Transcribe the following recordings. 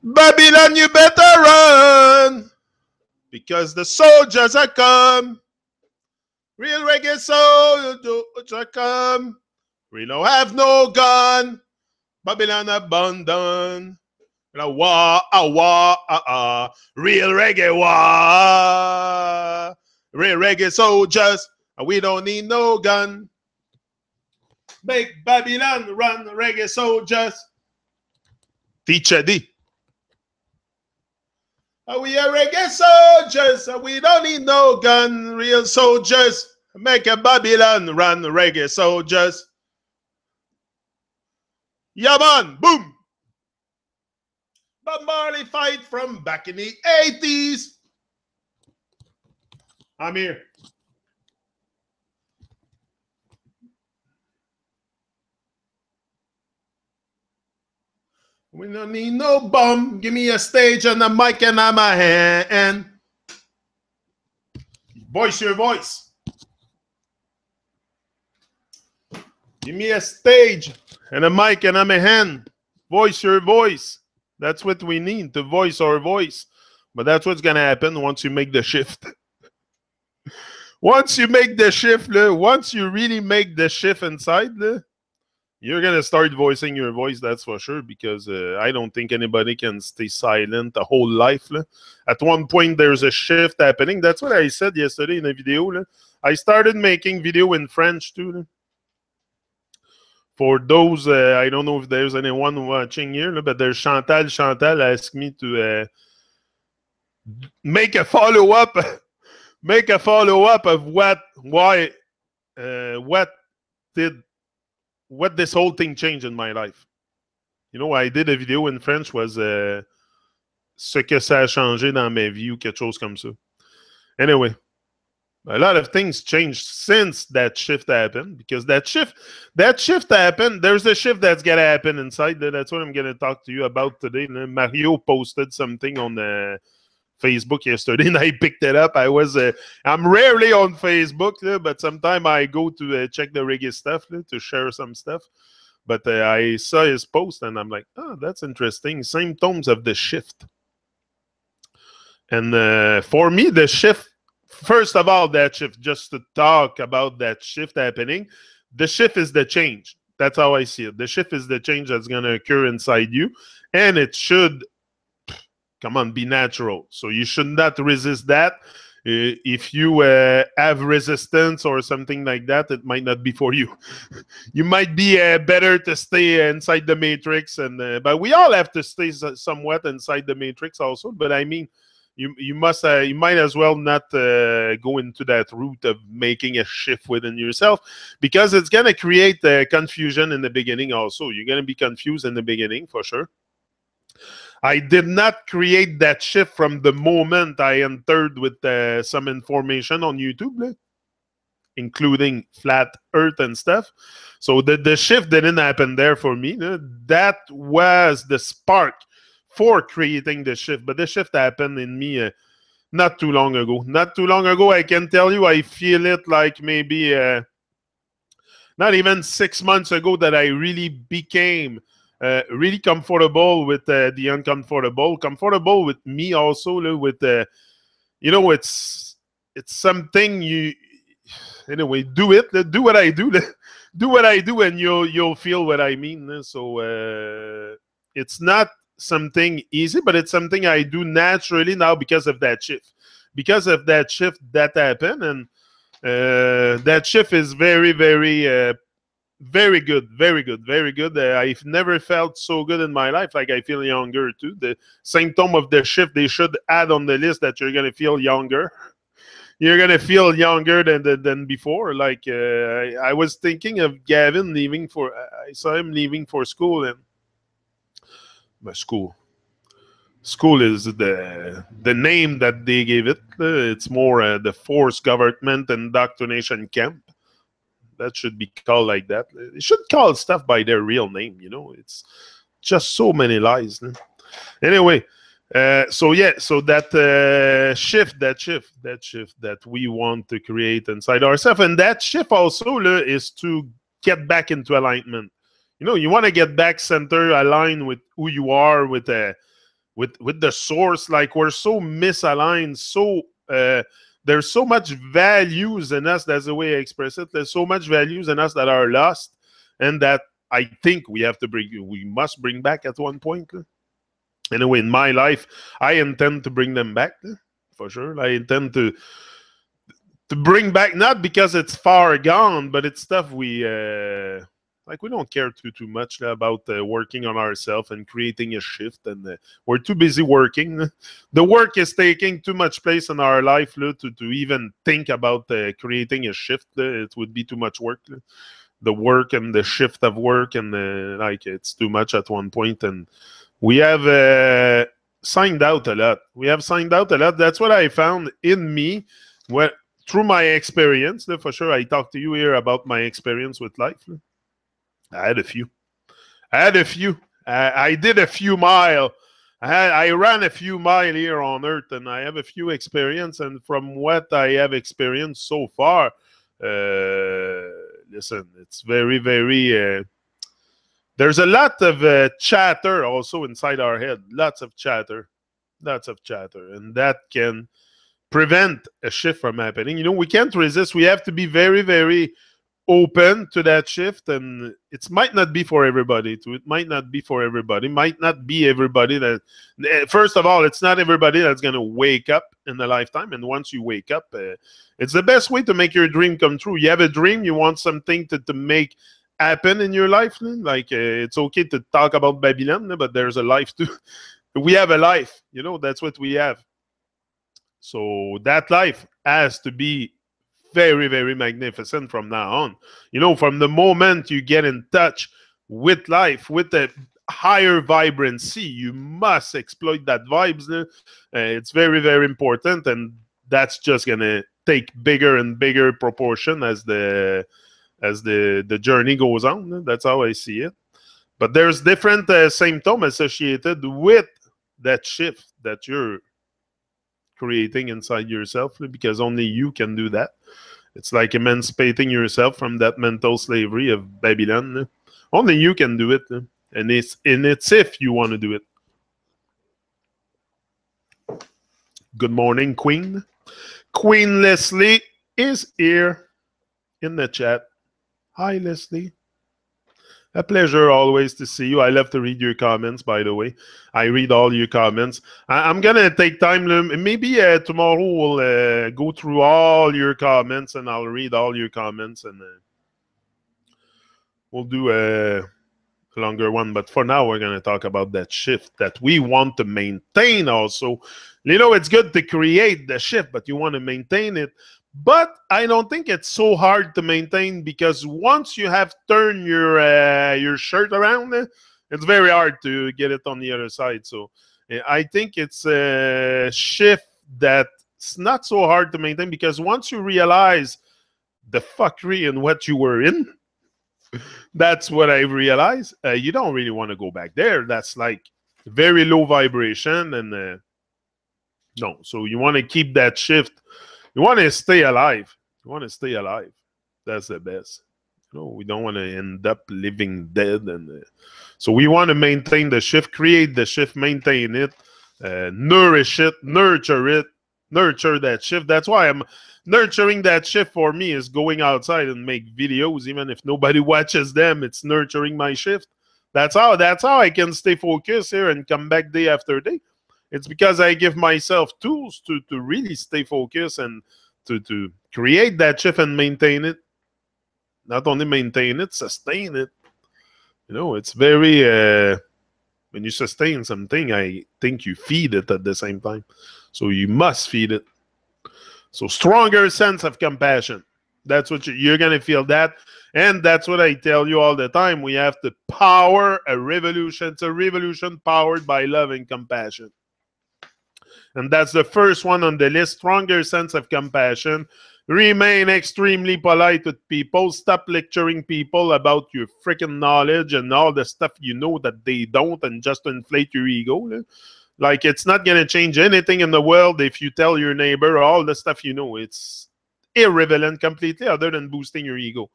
Babylon, you better run, because the soldiers are come. Real reggae soldiers are come. We don't have no gun. Babylon abandon. Wah, ah, wah, ah, ah. Real reggae wah. Real reggae soldiers. We don't need no gun. Make Babylon run, reggae soldiers. Teacher D. We are reggae soldiers. We don't need no gun. Real soldiers. Make a Babylon run, reggae soldiers. Yeah, man. Boom. Bob Marley fight from back in the 80s. I'm here. We don't need no bum. Give me a stage and a mic and I'm a hand. Voice your voice. Give me a stage and a mic and I'm a hand. Voice your voice. That's what we need, to voice our voice. But that's what's going to happen once you make the shift. Once you make the shift, once you really make the shift inside, you're going to start voicing your voice, that's for sure, because I don't think anybody can stay silent a whole life. At one point, there's a shift happening. That's what I said yesterday in a video. I started making video in French, too. For those, I don't know if there's anyone watching here, but there's Chantal. Chantal asked me to make a follow-up of what this whole thing changed in my life. You know, I did a video in French, was ce que ça a changé dans ma vie, ou quelque chose comme ça. Anyway, a lot of things changed since that shift happened, because that shift happened. There's a shift that's gonna happen inside. That's what I'm gonna talk to you about today. Mario posted something on Facebook yesterday, and I picked it up. I'm rarely on Facebook, but sometimes I go to check the reggae stuff to share some stuff. But I saw his post, and I'm like, oh, that's interesting. Symptoms of the shift. And for me, the shift, first of all, that shift, just to talk about that shift happening, the shift is the change. That's how I see it. The shift is the change that's going to occur inside you, and it should, come on, be natural. So you should not resist that. If you have resistance or something like that, it might not be for you. You might be better to stay inside the matrix, but we all have to stay somewhat inside the matrix also. But I mean, you might as well not go into that route of making a shift within yourself, because it's going to create confusion in the beginning also. You're going to be confused in the beginning for sure. I did not create that shift from the moment I entered with some information on YouTube, including flat earth and stuff. So the shift didn't happen there for me. That was the spark for creating the shift. But the shift happened in me not too long ago. Not too long ago, I can tell you, I feel it like maybe not even 6 months ago that I really became really comfortable with the uncomfortable, comfortable with me also, with you know, it's something you, anyway, do it, do what I do, do what I do, and you'll feel what I mean. So it's not something easy, but it's something I do naturally now because of that shift. Because of that shift that happened, and that shift is very, very very good, very good, very good. I've never felt so good in my life. Like, I feel younger too. The symptom of the shift, they should add on the list that you're gonna feel younger. You're gonna feel younger than before. Like I was thinking of Gavin leaving for. I saw him leaving for school, and but school is the name that they gave it. It's more the forced government indoctrination camp. That should be called like that. They should call stuff by their real name, you know. It's just so many lies. Anyway, so yeah, so that shift that we want to create inside ourselves, and that shift also is to get back into alignment. You know, you want to get back center, aligned with who you are, with with the source. Like, we're so misaligned, so there's so much values in us. That's the way I express it. There's so much values in us that are lost, and that I think we must bring back at one point. Anyway, in my life, I intend to bring them back, for sure. I intend to bring back, not because it's far gone, but it's stuff we like. We don't care too much about working on ourselves and creating a shift, and we're too busy working. The work is taking too much place in our life to even think about creating a shift. It would be too much work. The work and the shift of work, and like, it's too much at one point, and we have signed out a lot. We have signed out a lot. That's what I found in me. Through my experience, for sure. I talked to you here about my experience with life. I had a few. I did a few mile. I ran a few mile here on Earth, and I have a few experience. And from what I have experienced so far, listen, it's very, very. There's a lot of chatter also inside our head. Lots of chatter, and that can prevent a shift from happening. You know, we can't resist. We have to be very, very open to that shift, and it might not be for everybody. Might not be everybody that. First of all, it's not everybody that's going to wake up in a lifetime. And once you wake up, it's the best way to make your dream come true. You have a dream, you want something to make happen in your life. Like, it's okay to talk about Babylon, but there's a life too. We have a life. You know, that's what we have. So that life has to be very, very magnificent from now on. You know, from the moment you get in touch with life, with a higher vibrancy, you must exploit that vibes. It's very, very important, and that's just gonna take bigger and bigger proportion as the journey goes on. That's how I see it. But there's different symptoms associated with that shift that you're creating inside yourself, because only you can do that. It's like emancipating yourself from that mental slavery of Babylon. Only you can do it, and it's if you want to do it. Good morning, Queen. Queen Leslie is here in the chat. Hi, Leslie. A pleasure always to see you. I love to read your comments, by the way. I read all your comments. I'm going to take time. Maybe tomorrow we'll go through all your comments, and I'll read all your comments, and we'll do a longer one. But for now, we're going to talk about that shift that we want to maintain also. You know, it's good to create the shift, but you want to maintain it. But I don't think it's so hard to maintain, because once you have turned your shirt around, it's very hard to get it on the other side. So I think it's a shift that's not so hard to maintain, because once you realize the fuckery in what you were in, that's what I realized. You don't really want to go back there. That's like very low vibration, and no. So you want to keep that shift. You want to stay alive. That's the best. You know, we don't want to end up living dead, and so we want to maintain the shift, create the shift, maintain it, nourish it, nurture that shift. That's why I'm nurturing that shift. For me, is going outside and make videos, even if nobody watches them. It's nurturing my shift. That's how I can stay focused here and come back day after day. It's because I give myself tools to really stay focused and to create that shift and maintain it. Not only maintain it, sustain it. You know, it's very, when you sustain something, I think you feed it at the same time. So you must feed it. So stronger sense of compassion. That's what you're going to feel that. And that's what I tell you all the time. We have to power a revolution. It's a revolution powered by love and compassion. And that's the first one on the list. Stronger sense of compassion. Remain extremely polite with people. Stop lecturing people about your freaking knowledge and all the stuff you know that they don't, and just to inflate your ego. Like, it's not going to change anything in the world if you tell your neighbor all the stuff you know. It's irrelevant completely, other than boosting your ego.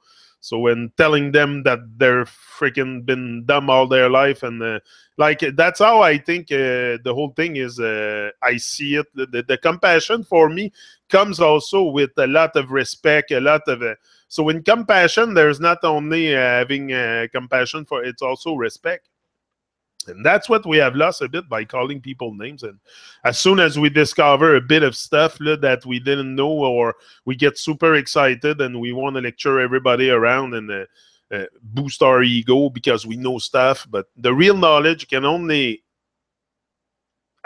So when telling them that they're freaking been dumb all their life, and like that's how I think the whole thing is. I see it. The compassion for me comes also with a lot of respect, a lot of. So in compassion, there's not only having compassion for, it's also respect. And that's what we have lost a bit by calling people names. And as soon as we discover a bit of stuff that we didn't know, or we get super excited and we want to lecture everybody around and boost our ego because we know stuff. But the real knowledge you can only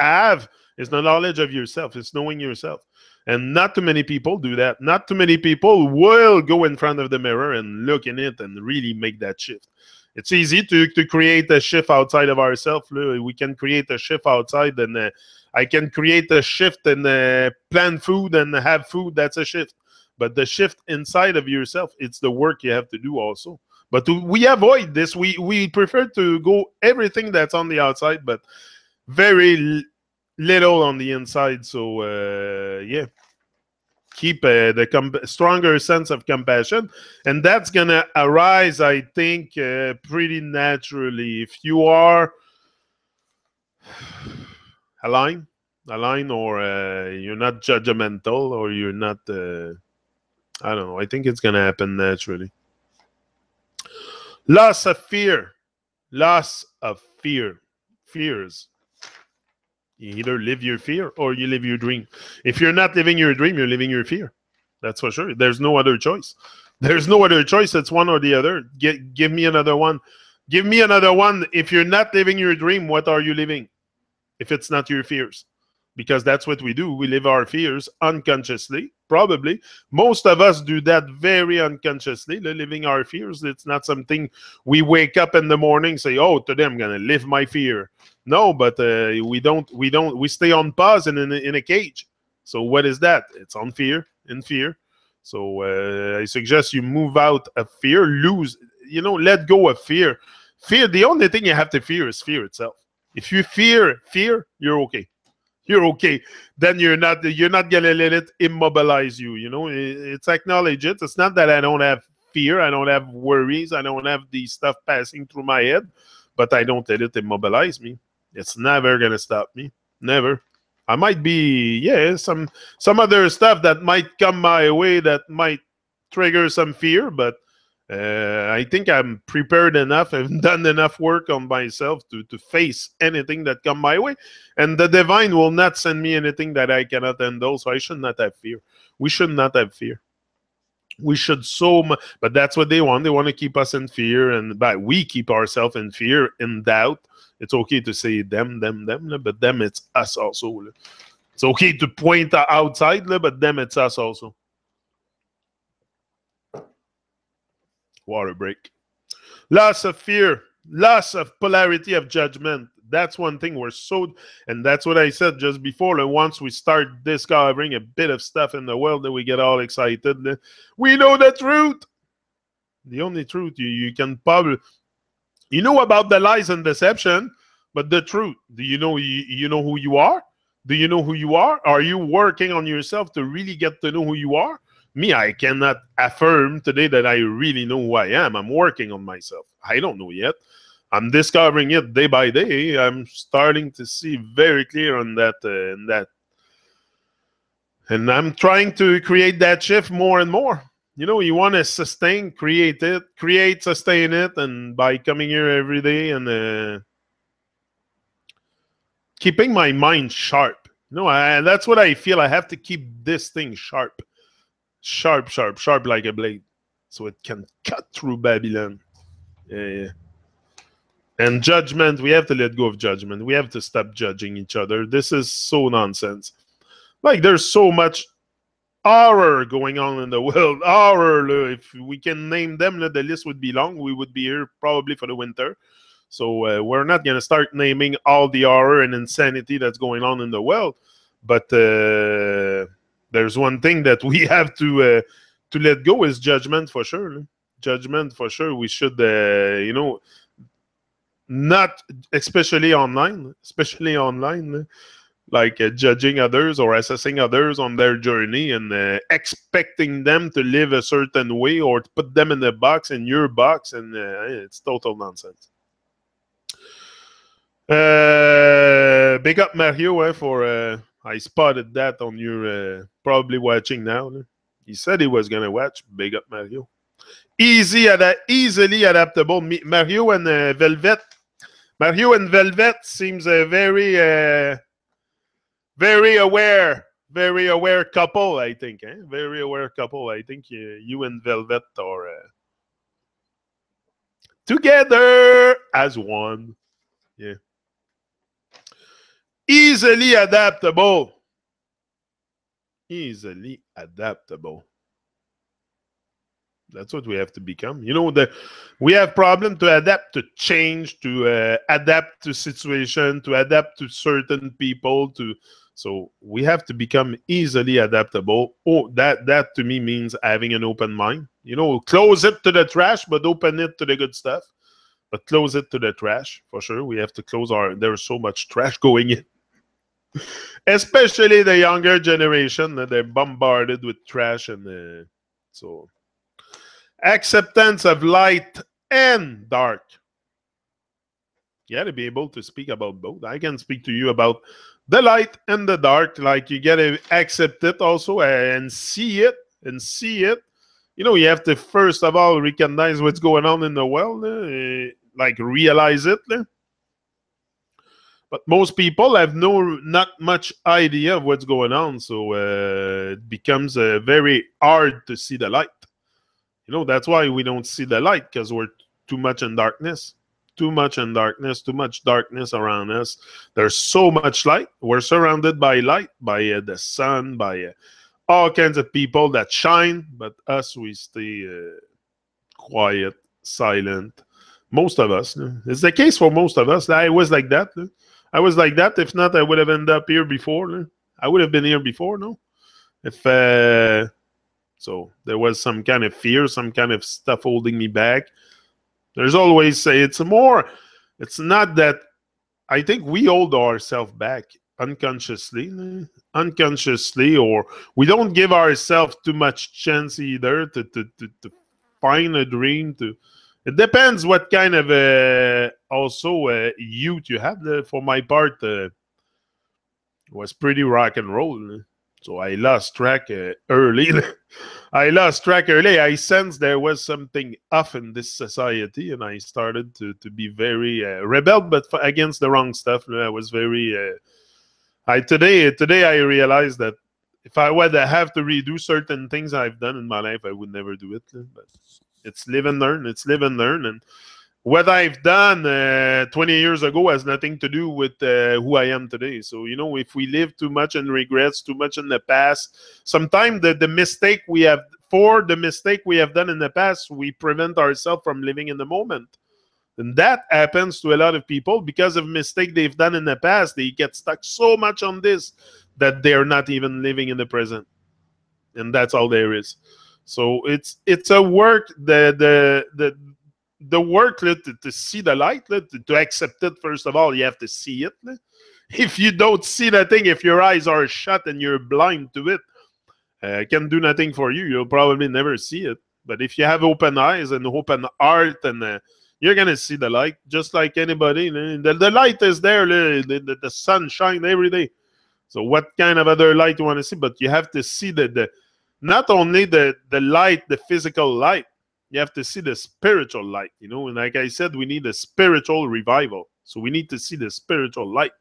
have is the knowledge of yourself. It's knowing yourself. And not too many people do that. Not too many people will go in front of the mirror and look in it and really make that shift. It's easy to create a shift outside of ourselves. We can create a shift outside, and I can create a shift and plan food and have food. That's a shift. But the shift inside of yourself, it's the work you have to do also. But we avoid this. We prefer to go everything that's on the outside, but very little on the inside. So yeah, keep the stronger sense of compassion, and that's gonna arise, I think, pretty naturally if you are aligned, or you're not judgmental, or you're not. I don't know. I think it's gonna happen naturally. Loss of fear. Loss of fear. Fears. You either live your fear or you live your dream. If you're not living your dream, you're living your fear. That's for sure. There's no other choice. There's no other choice. It's one or the other. Give me another one. Give me another one. If you're not living your dream, what are you living? If it's not your fears. Because that's what we do. We live our fears unconsciously, probably. Most of us do that very unconsciously, living our fears. It's not something we wake up in the morning, say, oh, today I'm going to live my fear. No, but we don't. We stay on pause and in a cage. So what is that? It's on fear, in fear. So I suggest you move out of fear, let go of fear. Fear, the only thing you have to fear is fear itself. If you fear, you're okay. You're okay. Then you're not gonna let it immobilize you. It's acknowledge it. It's not that I don't have fear, I don't have worries, I don't have the stuff passing through my head, but I don't let it immobilize me. It's never gonna stop me. Never. I might be, some other stuff that might come my way that might trigger some fear, but I think I'm prepared enough. I've done enough work on myself to face anything that come my way. And the divine will not send me anything that I cannot handle, so I should not have fear. We should not have fear. We should but that's what they want. They want to keep us in fear, and we keep ourselves in fear, in doubt. It's okay to say them, but them, it's us also. It's okay to point outside, but them, it's us also. Water break. Loss of fear, loss of polarity of judgment. That's one thing and that's what I said just before. Once we start discovering a bit of stuff in the world, then we get all excited. We know the truth. The only truth you can probably, about the lies and deception, but the truth. Do you know who you are? Do you know who you are? Are you working on yourself to really get to know who you are? Me, I cannot affirm today that I really know who I am. I'm working on myself. I don't know yet. I'm discovering it day by day. I'm starting to see very clear on that, and I'm trying to create that shift more and more. You want to sustain, sustain it, and by coming here every day and keeping my mind sharp. That's what I feel. I have to keep this thing sharp. Sharp like a blade, so it can cut through Babylon. Yeah. And judgment, we have to let go of judgment. We have to stop judging each other. This is so nonsense. Like, there's so much horror going on in the world. Horror, if we can name them, the list would be long. We would be here probably for the winter. So we're not going to start naming all the horror and insanity that's going on in the world. But there's one thing that we have to let go is judgment, for sure. Judgment, for sure. We should, not, especially online. like judging others or assessing others on their journey and expecting them to live a certain way or to put them in a box, in your box, and it's total nonsense. Big up Mario for I spotted that on your probably watching now. He said he was gonna watch. Big up Mario. Easily adaptable. Mario and Velvet. Mario and Velvet seems a very aware couple, I think. Very aware couple. I think you and Velvet are together as one. Yeah. Easily adaptable. Easily adaptable. That's what we have to become. You know, we have problem to adapt to change, to adapt to situation, to adapt to certain people. So we have to become easily adaptable. Oh, that to me means having an open mind. You know, close it to the trash, but open it to the good stuff. But close it to the trash for sure. We have to close there's so much trash going in. Especially the younger generation, they're bombarded with trash, and so acceptance of light and dark. You got to be able to speak about both. I can speak to you about the light and the dark. Like, you got to accept it also and see it. You know, you have to first of all recognize what's going on in the world, like realize it. But most people have not much idea of what's going on, so it becomes very hard to see the light. You know, that's why we don't see the light, because we're too much in darkness. Too much darkness around us. There's so much light. We're surrounded by light, by the sun, by all kinds of people that shine, but us, we stay quiet, silent. Most of us. It's the case for most of us. I was like that. I was like that. If not, I would have ended up here before. I would have been here before, no? If so there was some kind of fear, some kind of stuff holding me back. There's always it's not that I think we hold ourselves back unconsciously, or we don't give ourselves too much chance either to find a dream. It depends what kind of also youth you had. For my part, it was pretty rock and roll. So I lost track early. I sensed there was something off in this society, and I started to be very rebel, but against the wrong stuff. I was very. Today I realized that if I would have to redo certain things I've done in my life, I would never do it. But it's live and learn. And what I've done 20 years ago has nothing to do with who I am today. So, you know, if we live too much in regrets, too much in the past, sometimes the mistake we have done in the past, we prevent ourselves from living in the moment. And that happens to a lot of people because of mistake they've done in the past. They get stuck so much on this that they're not even living in the present. And that's all there is. So it's a work, the work to see the light, to accept it. First of all, you have to see it. If you don't see that thing, if your eyes are shut and you're blind to it, it can do nothing for you. You'll probably never see it. But if you have open eyes and open heart, and you're going to see the light, just like anybody. The light is there. The sun shines every day. So what kind of other light you want to see? But you have to see not only the light, the physical light, you have to see the spiritual light, you know. And like I said, we need a spiritual revival. So we need to see the spiritual light,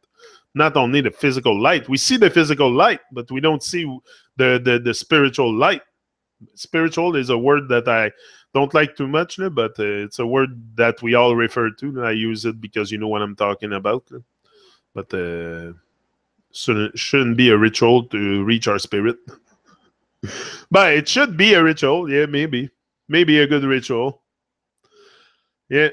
not only the physical light. We see the physical light, but we don't see the spiritual light. Spiritual is a word that I don't like too much, but it's a word that we all refer to. I use it because you know what I'm talking about. But shouldn't be a ritual to reach our spirit. But it should be a ritual. Yeah, maybe a good ritual. Yeah,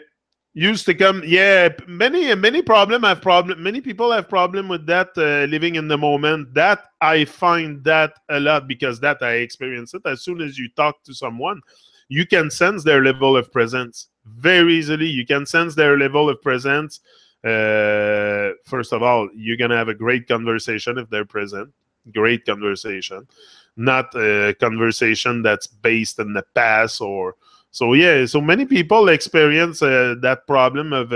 used to come. Yeah, many people have problem with that, living in the moment. That I find that a lot, because that I experience it. As soon as you talk to someone, you can sense their level of presence very easily. You can sense their level of presence. For first of all, you're gonna have a great conversation if they're present. Great conversation, not a conversation that's based in the past or so. Yeah, so many people experience that problem of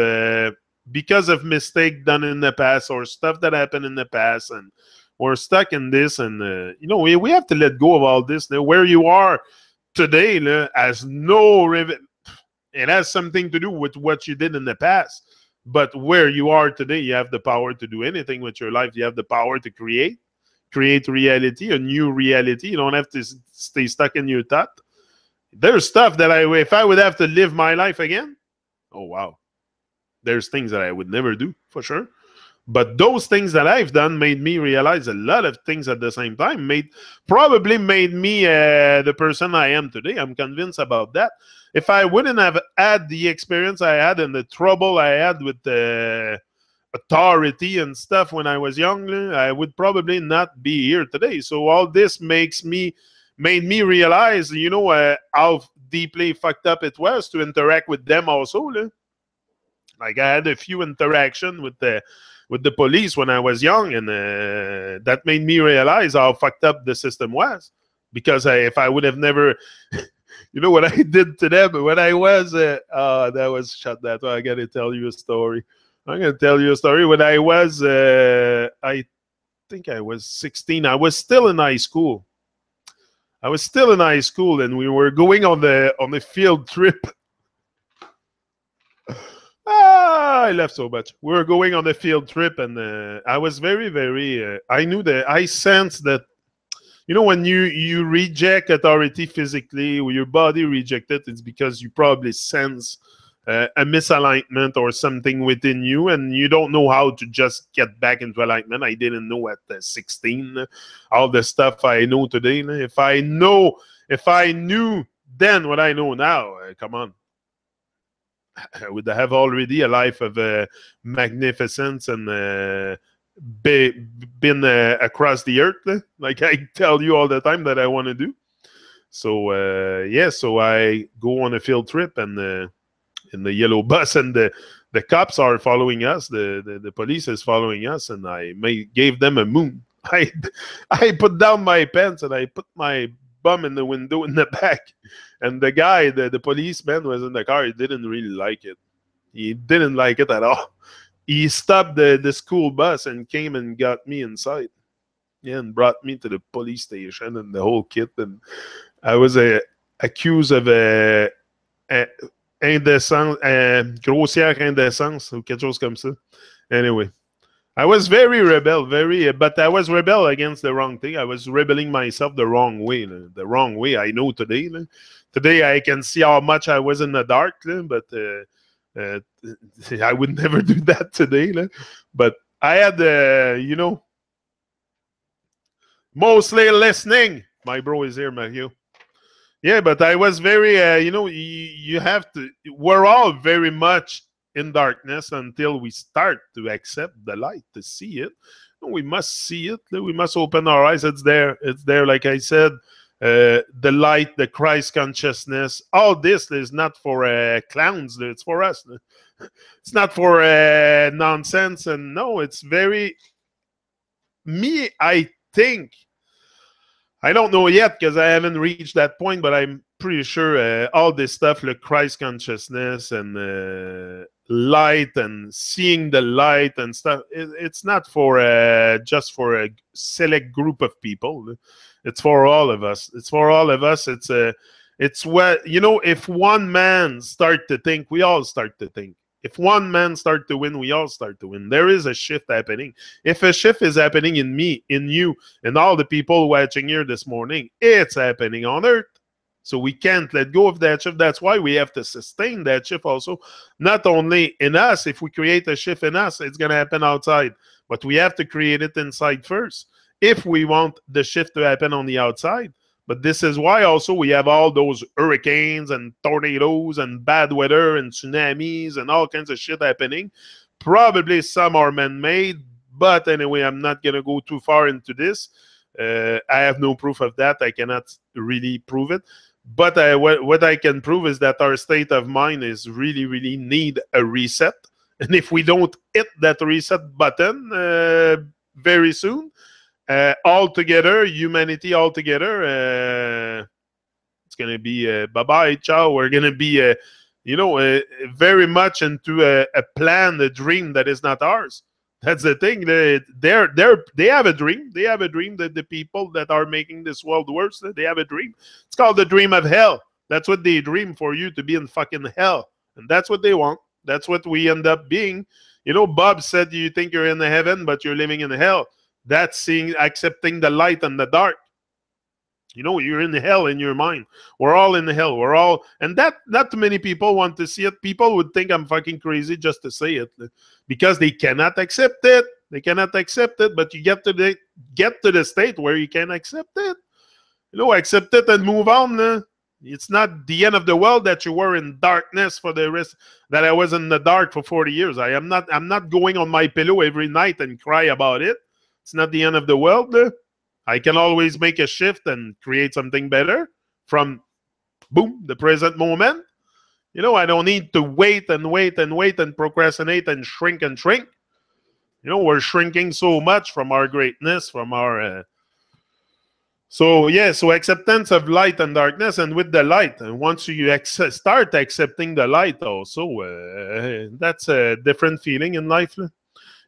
because of mistake done in the past or stuff that happened in the past, and we're stuck in this. And we have to let go of all this. Now, where you are today has it has something to do with what you did in the past. But where you are today, you have the power to do anything with your life. You have the power to create reality, a new reality. You don't have to stay stuck in your thought. There's stuff that if I would have to live my life again, oh wow, there's things that I would never do for sure. But those things that I've done made me realize a lot of things at the same time. Probably made me the person I am today. I'm convinced about that. If I wouldn't have had the experience I had and the trouble I had with the authority and stuff when I was young, I would probably not be here today. So all this made me realize, how deeply fucked up it was to interact with them also. Like I had a few interaction with the police when I was young, and that made me realize how fucked up the system was. Because if I would have never, what I did to them when I was, that was shut that. I got to tell you a story. I'm going to tell you a story. When I was, I think I was 16. I was still in high school. And we were going on the field trip. I left so much. We were going on a field trip, and I was very, very. I sensed that, when you reject authority physically, or your body rejects it, it's because you probably sense a misalignment or something within you, and you don't know how to just get back into alignment. I didn't know at 16 all the stuff I know today. If I knew then what I know now, come on. I would have already a life of magnificence and been across the earth, like I tell you all the time that I want to do. So so I go on a field trip, and in the yellow bus, and the cops are following us. The police is following us, and I gave them a moon. I put down my pants and I put my bum in the window in the back. And the guy, the policeman was in the car. He didn't really like it. He didn't like it at all. He stopped the school bus and came and got me inside. Yeah, and brought me to the police station and the whole kit. And I was accused of grossière indécence ou quelque chose comme ça. Anyway, I was very rebel, but I was rebel against the wrong thing. I was rebelling myself the wrong way. The wrong way I know today. Today I can see how much I was in the dark, but I would never do that today. But I had, mostly listening. My bro is here, Mario. Yeah, but I was very, you have to, we're all very much in darkness until we start to accept the light, to see it. We must see it. We must open our eyes. It's there. It's there. Like I said, the light, the Christ consciousness, all this is not for clowns. It's for us. It's not for nonsense. And no, it's very, me, I think, I don't know yet because I haven't reached that point, but I'm pretty sure all this stuff, like Christ consciousness and light and seeing the light and stuff, it's not for just for a select group of people. It's for all of us. It's for all of us. It's what, if one man start to think, we all start to think. If one man start to win, we all start to win. There is a shift happening. If a shift is happening in me, in you, and all the people watching here this morning, it's happening on Earth. So we can't let go of that shift. That's why we have to sustain that shift also. Not only in us, if we create a shift in us, it's going to happen outside. But we have to create it inside first if we want the shift to happen on the outside. But this is why also we have all those hurricanes and tornadoes and bad weather and tsunamis and all kinds of shit happening. Probably some are man-made, but anyway, I'm not going to go too far into this. I have no proof of that. I cannot really prove it. But what I can prove is that our state of mind is really, really need a reset. And if we don't hit that reset button very soon, all together, humanity all together, it's going to be bye-bye, ciao. We're going to be, very much into a plan, a dream that is not ours. That's the thing. They have a dream. They have a dream that the people that are making this world worse, they have a dream. It's called the dream of hell. That's what they dream for you, to be in fucking hell. And that's what they want. That's what we end up being. Bob said, you think you're in the heaven, but you're living in hell. That's accepting the light and the dark. You're in the hell in your mind. We're all in the hell. We're all, and that not too many people want to see it. People would think I'm fucking crazy just to say it, because they cannot accept it. They cannot accept it. But you get to the state where you can accept it. Accept it and move on. It's not the end of the world that you were in darkness for the rest. That I was in the dark for 40 years. I'm not going on my pillow every night and cry about it. It's not the end of the world. I can always make a shift and create something better from, boom, the present moment. I don't need to wait and wait and wait and procrastinate and shrink and shrink. We're shrinking so much from our greatness, from our... So acceptance of light and darkness, and with the light. And once you start accepting the light also, that's a different feeling in life.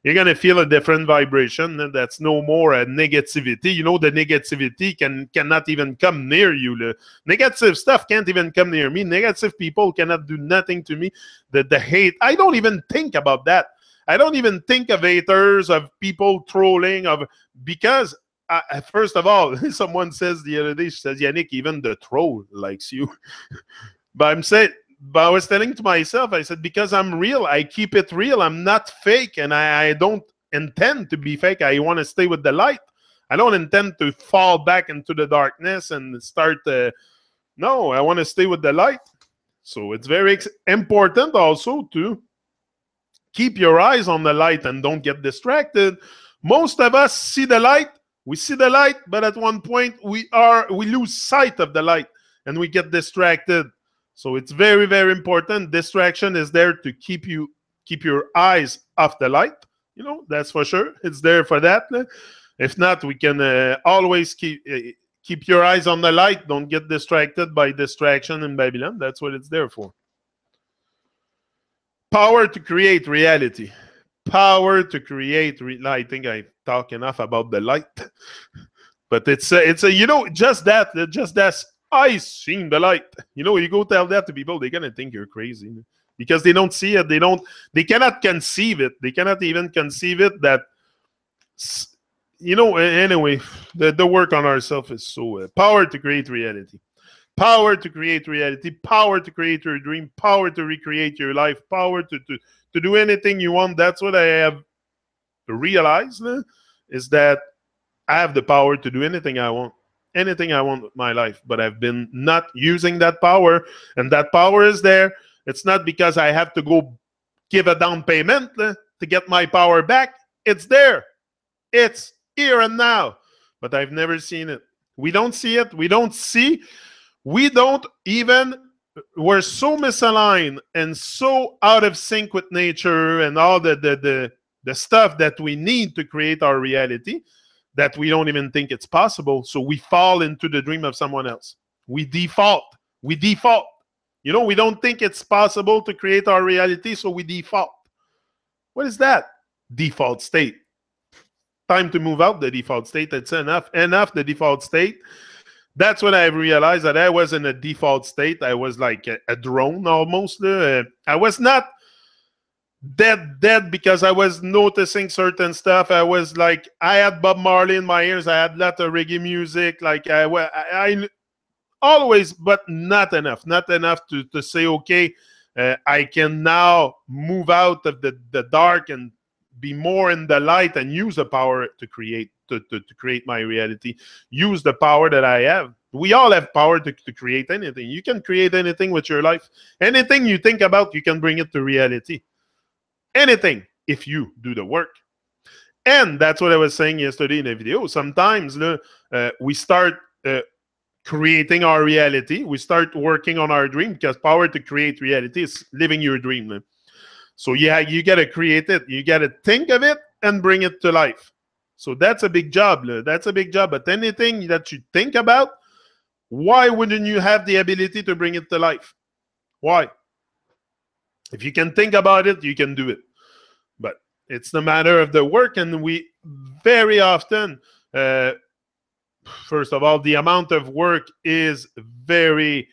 You're going to feel a different vibration. That's no more a negativity. The negativity cannot even come near you. The negative stuff can't even come near me. Negative people cannot do nothing to me. The hate, I don't even think about that. I don't even think of haters, of people trolling, because, first of all, someone says the other day, she says, Yannick, even the troll likes you. But I was telling to myself, I said, because I'm real, I keep it real. I'm not fake, and I don't intend to be fake. I want to stay with the light. I don't intend to fall back into the darkness and start... no, I want to stay with the light. So it's very important also to keep your eyes on the light and don't get distracted. Most of us see the light. We see the light, but at one point we lose sight of the light and we get distracted. So it's very, very important. Distraction is there to keep your eyes off the light. That's for sure. It's there for that. If not, we can always keep your eyes on the light. Don't get distracted by distraction in Babylon. That's what it's there for. Power to create reality. Power to create. I think I talk enough about the light, but it's just that. I seen the light. You go tell that to people, they're gonna think you're crazy because they don't see it. They cannot conceive it. They cannot even conceive it that. Anyway, the work on ourselves is so power to create reality. Power to create reality, power to create your dream, power to recreate your life, power to do anything you want. That's what I have realized, is that I have the power to do anything I want. Anything I want with my life, but I've been not using that power, and that power is there. It's not because I have to go give a down payment to get my power back. It's there. It's here and now, but I've never seen it. We don't see it. We don't even, we're so misaligned and so out of sync with nature and all the stuff that we need to create our reality, that we don't even think it's possible. So we fall into the dream of someone else. We default. We don't think it's possible to create our reality, so we default. What is that? Default state. Time to move out the default state. It's enough the default state. That's when I realized that I was in a default state. I was like a drone almost. I was not dead because I was noticing certain stuff. I was like, I had Bob Marley in my ears. I had a lot of reggae music. Like I always, but not enough to say, okay, I can now move out of the dark and be more in the light and use the power to create my reality. Use the power that I have. We all have power to create anything. You can create anything with your life. Anything you think about, you can bring it to reality. Anything, if you do the work. And that's what I was saying yesterday in a video. Sometimes we start creating our reality. We start working on our dream, because power to create reality is living your dream. So yeah, you got to create it. You got to think of it and bring it to life. So that's a big job. That's a big job. But anything that you think about, why wouldn't you have the ability to bring it to life? Why? If you can think about it, you can do it. But it's the matter of the work, and we very often, first of all, the amount of work is very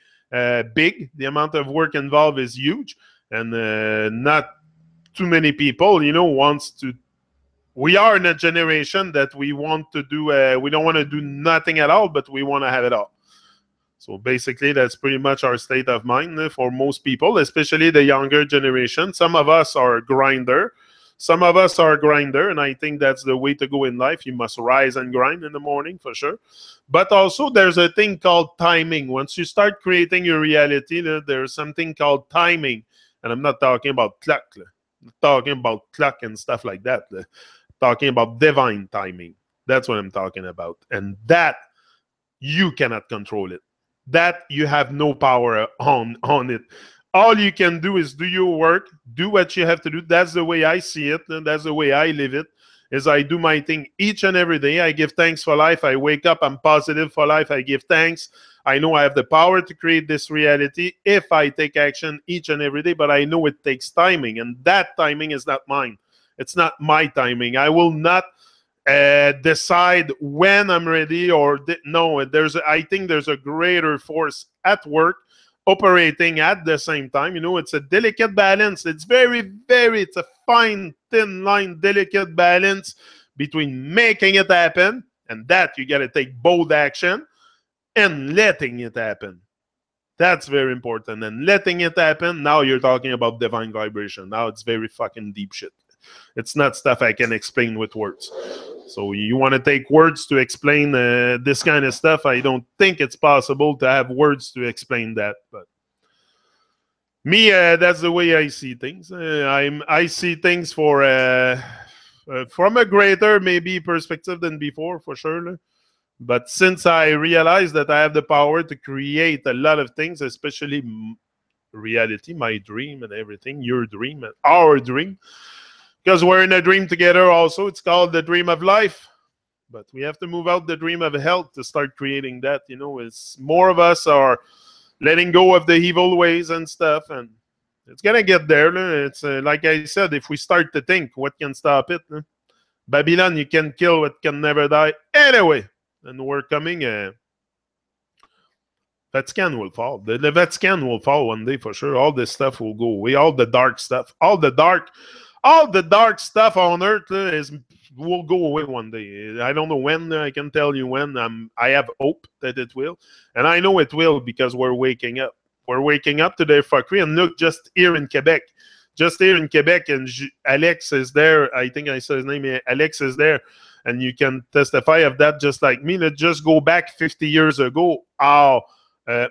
big. The amount of work involved is huge, and not too many people, wants to. We are in a generation that we want to do. We don't want to do nothing at all, but we want to have it all. So basically, that's pretty much our state of mind for most people, especially the younger generation. Some of us are grinder. Some of us are grinder, and I think that's the way to go in life. You must rise and grind in the morning, for sure. But also, there's a thing called timing. Once you start creating your reality, there's something called timing. And I'm not talking about clock. I'm talking about clock and stuff like that. I'm talking about divine timing. That's what I'm talking about. And that, you cannot control it. That you have no power on it. All you can do is do your work, do what you have to do. That's the way I see it, and that's the way I live it, is I do my thing each and every day. I give thanks for life. I wake up, I'm positive for life. I give thanks. I know I have the power to create this reality if I take action each and every day, but I know it takes timing, and that timing is not mine. It's not my timing. I will not decide when I'm ready or no. I think there's a greater force at work operating at the same time. It's a delicate balance. It's it's a fine, thin line, delicate balance between making it happen, and that you got to take bold action, and letting it happen. That's very important. And letting it happen, now you're talking about divine vibration. Now it's very fucking deep shit. It's not stuff I can explain with words. So you want to take words to explain this kind of stuff? I don't think it's possible to have words to explain that. But me, that's the way I see things. I see things from a greater maybe perspective than before, for sure. But since I realized that I have the power to create a lot of things, especially reality, my dream and everything, your dream and our dream, because we're in a dream together also. It's called the dream of life. But we have to move out the dream of health to start creating that. It's more of us are letting go of the evil ways and stuff. And it's going to get there. It's like I said, if we start to think, what can stop it? Babylon, you can kill what can never die. Anyway, and we're coming. Vatican will fall. The Vatican will fall one day for sure. All this stuff will go away. All the dark stuff. All the dark stuff on earth will go away one day. I don't know when. I can tell you when. I have hope that it will, and I know it will because we're waking up. We're waking up to their fuckery. And look, just here in Quebec, and Alex is there. I think I said his name. Alex is there, and you can testify of that just like me. Let's just go back 50 years ago. How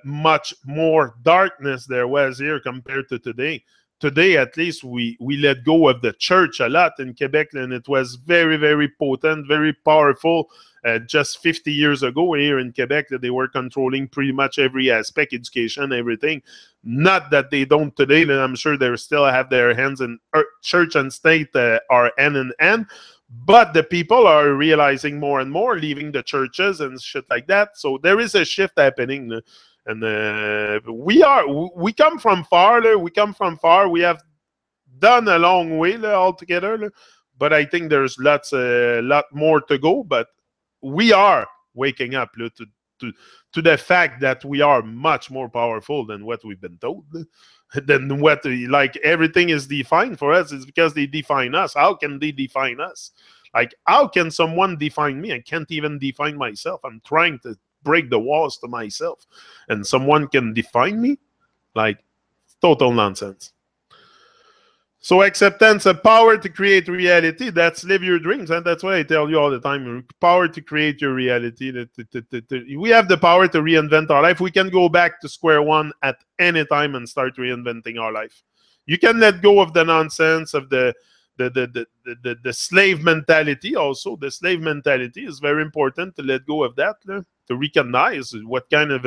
much more darkness there was here compared to today. Today, at least, we let go of the church a lot in Quebec, and it was very, very potent, very powerful. Just 50 years ago here in Quebec, that they were controlling pretty much every aspect, education, everything. Not that they don't today, and I'm sure they still have their hands in church and state are hand in hand. But the people are realizing more and more, leaving the churches and shit like that. So there is a shift happening. And we come from far. We come from far. We have done a long way altogether. But I think there's lot more to go. But we are waking up to the fact that we are much more powerful than what we've been told. Than what, like, everything is defined for us. It's because they define us. How can they define us? Like, how can someone define me? I can't even define myself. I'm trying to break the walls to myself, and someone can define me? Like, total nonsense. So acceptance, a power to create reality. That's live your dreams, and that's why I tell you all the time, power to create your reality. We have the power to reinvent our life. We can go back to square one at any time and start reinventing our life. You can let go of the nonsense of the slave mentality. Also, the slave mentality is very important to let go of that, to recognize what kind of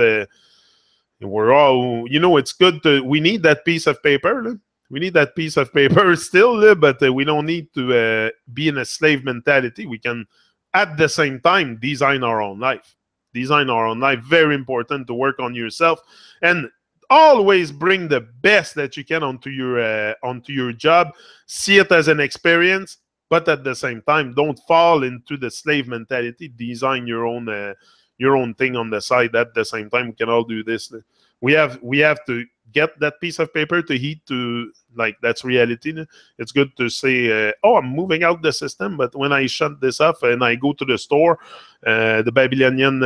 we're all, it's good we need that piece of paper. We need that piece of paper still, but we don't need to be in a slave mentality. We can, at the same time, design our own life. Design our own life. Very important to work on yourself and always bring the best that you can onto your job. See it as an experience, but at the same time, don't fall into the slave mentality. Design your own thing on the side. At the same time, we can all do this. We have to get that piece of paper to heat to, like, that's reality. It's good to say, oh, I'm moving out the system, but when I shut this off and I go to the store, the Babylonian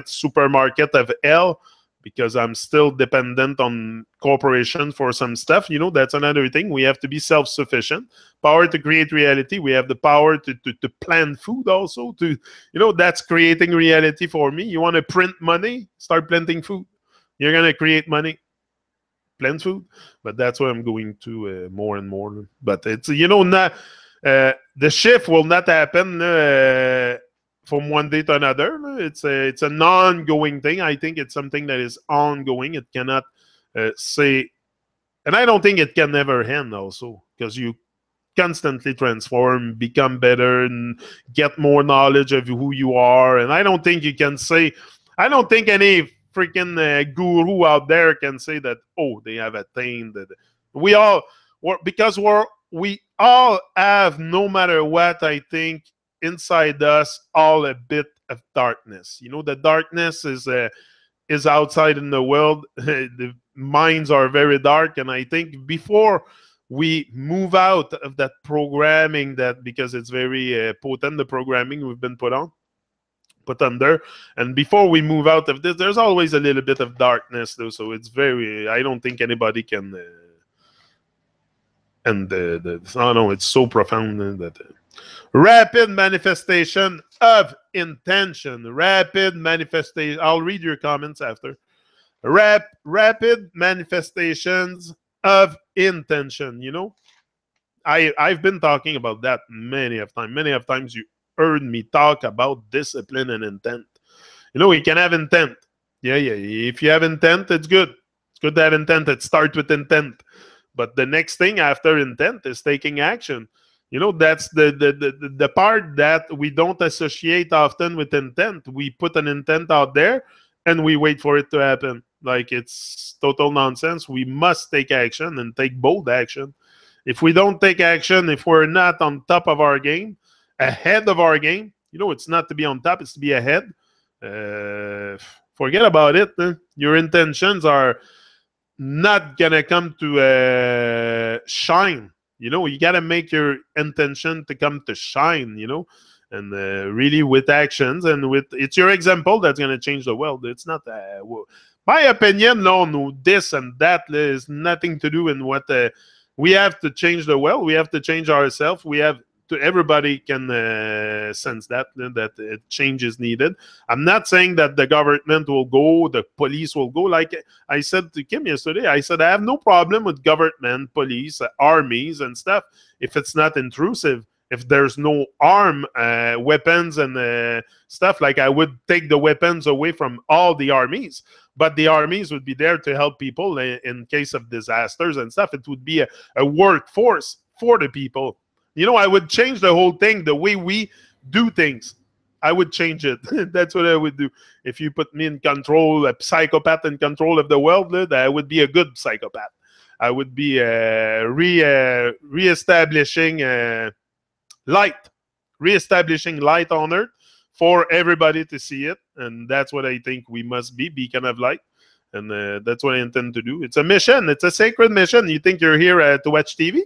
supermarket of hell, because I'm still dependent on corporations for some stuff, that's another thing. We have to be self-sufficient. Power to create reality. We have the power to plan food also. That's creating reality for me. You want to print money? Start planting food. You're going to create money. Plant food. But that's what I'm going to more and more. But it's, not the shift will not happen from one day to another. It's an ongoing thing. I think it's something that is ongoing. It cannot say, and I don't think it can never end also, because you constantly transform, become better, and get more knowledge of who you are. And I don't think you can say, I don't think any freaking guru out there can say that, oh, they have attained that. We all, because we all have, no matter what, I think, inside us, all a bit of darkness. The darkness is outside in the world. The minds are very dark, and I think before we move out of that programming, that because it's very potent, the programming we've been put under, and before we move out of this, there's always a little bit of darkness though. So it's very, I don't think anybody can it's so profound that rapid manifestation of intention. Rapid manifestation. I'll read your comments after. Rapid manifestations of intention. I've been talking about that many of times. Many of times you heard me talk about discipline and intent. We can have intent. Yeah. If you have intent, it's good. It's good to have intent. It starts with intent. But the next thing after intent is taking action. That's the part that we don't associate often with intent. We put an intent out there and we wait for it to happen. Like, it's total nonsense. We must take action, and take bold action. If we don't take action, if we're not on top of our game, ahead of our game, it's not to be on top, it's to be ahead. Forget about it. Your intentions are not gonna come to shine. You gotta make your intention to come to shine. And really with actions, and it's your example that's gonna change the world. It's not my opinion. No, this and that is nothing to do in what we have to change the world. We have to change ourselves. We have to. Everybody can sense that change is needed. I'm not saying that the government will go, the police will go. Like I said to Kim yesterday, I said I have no problem with government, police, armies, and stuff if it's not intrusive. If there's no weapons and stuff, like I would take the weapons away from all the armies, but the armies would be there to help people in case of disasters and stuff. It would be a workforce for the people. I would change the whole thing, the way we do things. I would change it. That's what I would do. If you put me in control, a psychopath in control of the world, I would be a good psychopath. I would be reestablishing light on earth for everybody to see it. And that's what I think we must be, beacon of light. And that's what I intend to do. It's a mission. It's a sacred mission. You think you're here to watch TV?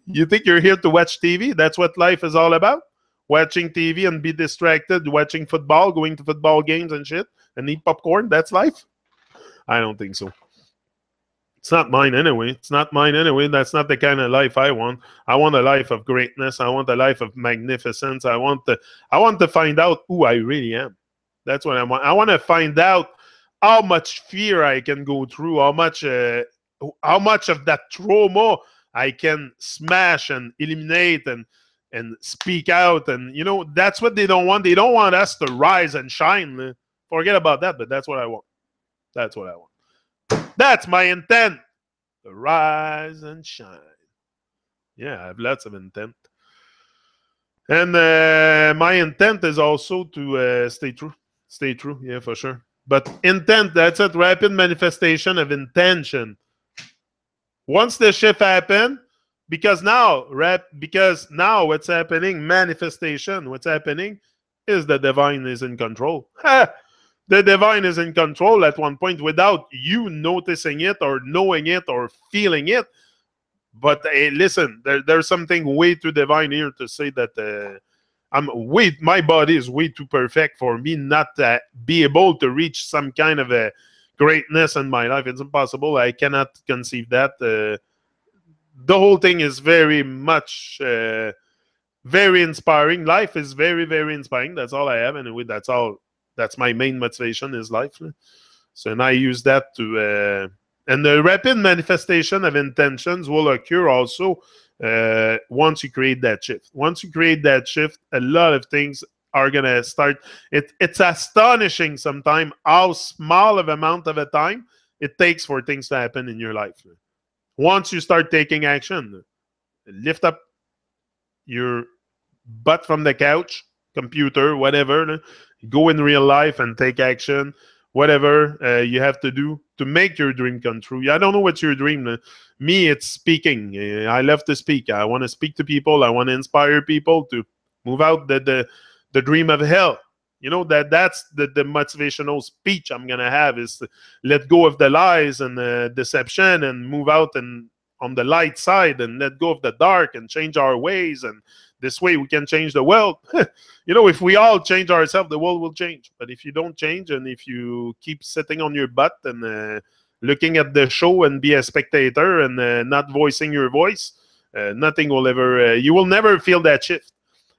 You think you're here to watch TV? That's what life is all about? Watching TV and be distracted, watching football, going to football games and shit, and eat popcorn? That's life? I don't think so. It's not mine anyway. It's not mine anyway. That's not the kind of life I want. I want a life of greatness. I want a life of magnificence. I want to find out who I really am. That's what I want. I want to find out how much fear I can go through, how much of that trauma I can smash and eliminate and speak out. And, that's what they don't want. They don't want us to rise and shine. Forget about that, but that's what I want. That's what I want. That's my intent. rise and shine. Yeah, I have lots of intent. And my intent is also to stay true. Stay true, yeah, for sure. But intent, that's it. Rapid manifestation of intention. Once the shift happen, because now what's happening, manifestation, what's happening is the divine is in control. The divine is in control at one point without you noticing it or knowing it or feeling it. But hey, listen, there's something way too divine here to say that my body is way too perfect for me not to be able to reach some kind of a greatness in my life. It's impossible. I cannot conceive that. The whole thing is very much very inspiring. Life is very, very inspiring. That's all I have. Anyway, that's all. That's my main motivation is life. So, and I use that to... and the rapid manifestation of intentions will occur also once you create that shift. Once you create that shift, a lot of things are going to start. It's astonishing sometimes how small of amount of a time it takes for things to happen in your life. Once you start taking action, lift up your butt from the couch, computer, whatever, go in real life and take action. Whatever you have to do to make your dream come true. I don't know what's your dream. Me, it's speaking. I love to speak. I want to speak to people. I want to inspire people to move out the dream of hell. You know, that's the motivational speech I'm going to have is to let go of the lies and deception and move out and on the light side and let go of the dark and change our ways. And this way we can change the world. You know, if we all change ourselves, the world will change. But if you don't change and if you keep sitting on your butt and looking at the show and be a spectator and not voicing your voice, nothing will ever... you will never feel that shift.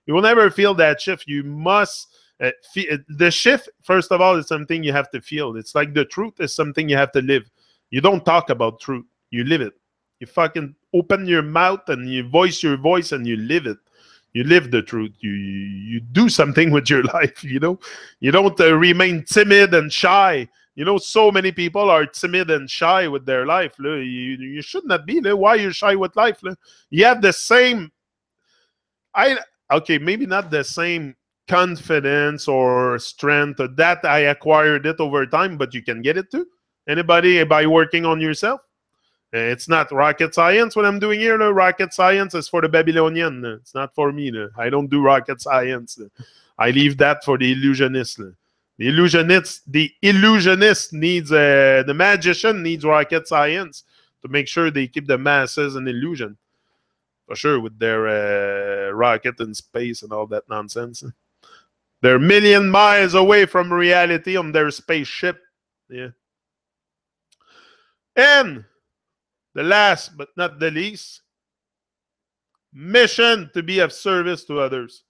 You will never feel that shift. You must... the shift, first of all, is something you have to feel. It's like the truth is something you have to live. You don't talk about truth. You live it. You fucking open your mouth and you voice your voice and you live it. You live the truth. You do something with your life, you know. You don't remain timid and shy. You know, so many people are timid and shy with their life. You should not be. Why are you shy with life? You have the same... okay, maybe not the same confidence or strength that I acquired it over time, but you can get it too. Anybody by working on yourself? It's not rocket science what I'm doing here. Rocket science is for the Babylonian. It's not for me. I don't do rocket science. I leave that for the illusionist. The illusionist needs... the magician needs rocket science to make sure they keep the masses in illusion. For sure, with their rocket in space and all that nonsense. They're a million miles away from reality on their spaceship. Yeah. And the last but not the least, mission to be of service to others.